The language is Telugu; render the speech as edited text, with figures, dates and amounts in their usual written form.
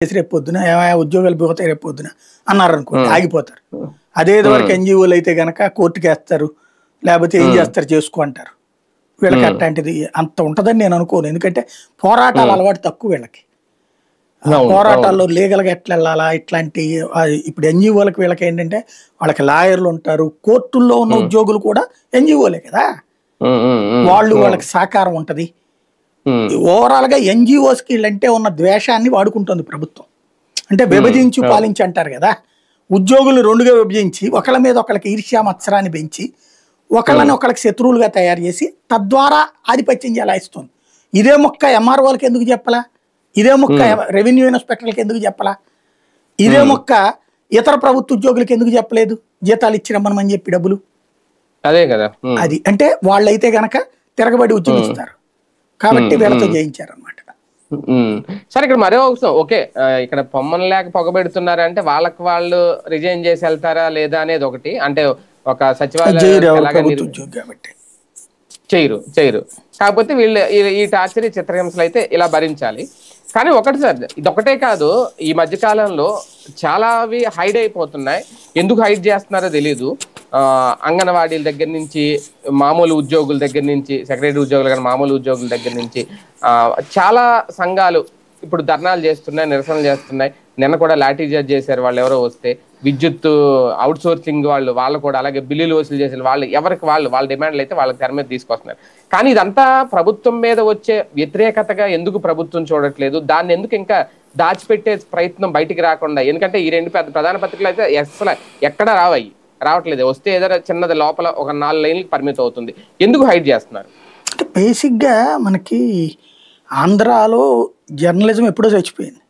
రేపు పొద్దున ఏమైనా ఉద్యోగాలు పోతాయి రేపు పొద్దున అన్నారు అనుకోండి ఆగిపోతారు. అదేదో వరకు ఎన్జిఓలు అయితే గనక కోర్టుకి వేస్తారు, లేకపోతే ఏం చేస్తారు చేసుకో అంటారు. వీళ్ళకి అట్లాంటిది అంత ఉంటుందని నేను అనుకోను. ఎందుకంటే పోరాటాలు అలవాటు తక్కువ వీళ్ళకి. పోరాటాల్లో లీగల్గా ఎట్లా వెళ్ళాలా ఇట్లాంటి ఇప్పుడు ఎన్జిఓలకు వీళ్ళకి ఏంటంటే వాళ్ళకి లాయర్లు ఉంటారు, కోర్టుల్లో ఉన్న ఉద్యోగులు కూడా ఎన్జిఓలే కదా, వాళ్ళకి సహకారం ఉంటది. ఓవరాల్ గా ఎన్జిఓస్ కి వీళ్ళంటే ఉన్న ద్వేషాన్ని వాడుకుంటుంది ప్రభుత్వం. అంటే విభజించి పాలించి అంటారు కదా, ఉద్యోగులు రెండుగా విభజించి ఒకళ్ళ మీద ఒకళ్ళకి ఈర్ష్యా మత్సరాన్ని పెంచి ఒకళ్ళని ఒకళ్ళకి శత్రువులుగా తయారు చేసి తద్వారా ఆధిపత్యం చెలాయిస్తుంది. ఇదే మొక్క ఎంఆర్ఓలకి ఎందుకు చెప్పలా, ఇదే మొక్క రెవెన్యూ ఇన్స్పెక్టర్లకి ఎందుకు చెప్పలా, ఇదే మొక్క ఇతర ప్రభుత్వ ఉద్యోగులకి ఎందుకు చెప్పలేదు జీతాలు ఇచ్చిరమ్మని చెప్పి డబ్బులు. అదే కదా అది అంటే వాళ్ళైతే గనక తిరగబడి ఉద్యమిస్తారు కాబట్టి వీళ్ళతో జయించారు అనమాట. సరే ఇక్కడ మరో అవసరం ఓకే, ఇక్కడ పొమ్మను లేక పొగబెడుతున్నారు అంటే వాళ్ళకి వాళ్ళు రిజైన్ చేసి వెళ్తారా లేదా అనేది ఒకటి. అంటే ఒక సచివాలయం చేయరు కాకపోతే వీళ్ళు ఈ టార్చర్ చిత్రహింసలు అయితే ఇలా భరించాలి. కానీ ఒకటి సార్, ఇదొకటే కాదు, ఈ మధ్య కాలంలో చాలావి హైడ్ అయిపోతున్నాయి. ఎందుకు హైడ్ చేస్తున్నారో తెలీదు. అంగన్వాడీల దగ్గర నుంచి మామూలు ఉద్యోగుల దగ్గర నుంచి, సెక్రటరీ ఉద్యోగులు కానీ మామూలు ఉద్యోగుల దగ్గర నుంచి చాలా సంఘాలు ఇప్పుడు ధర్నాలు చేస్తున్నాయి, నిరసనలు చేస్తున్నాయి. నిన్న కూడా లాఠీ చార్జ్ చేశారు వాళ్ళు ఎవరో వస్తే. విద్యుత్ అవుట్ సోర్సింగ్ వాళ్ళు కూడా అలాగే బిల్లులు వసూలు చేసిన వాళ్ళు ఎవరికి వాళ్ళ డిమాండ్లు అయితే వాళ్ళకి తెర మీద తీసుకొస్తున్నారు. కానీ ఇదంతా ప్రభుత్వం మీద వచ్చే వ్యతిరేకతగా ఎందుకు ప్రభుత్వం చూడట్లేదు, దాన్ని ఎందుకు ఇంకా దాచిపెట్టే ప్రయత్నం బయటికి రాకుండా? ఎందుకంటే ఈ రెండు ప్రధాన పత్రికలు అయితే అసలు ఎక్కడ రావట్లేదు. వస్తే ఏదైనా చిన్నది లోపల ఒక 4 లైన్లకు పరిమితం అవుతుంది. ఎందుకు హైడ్ చేస్తున్నారు? బేసిక్గా మనకి ఆంధ్రాలో జర్నలిజం ఎప్పుడో చచ్చిపోయింది.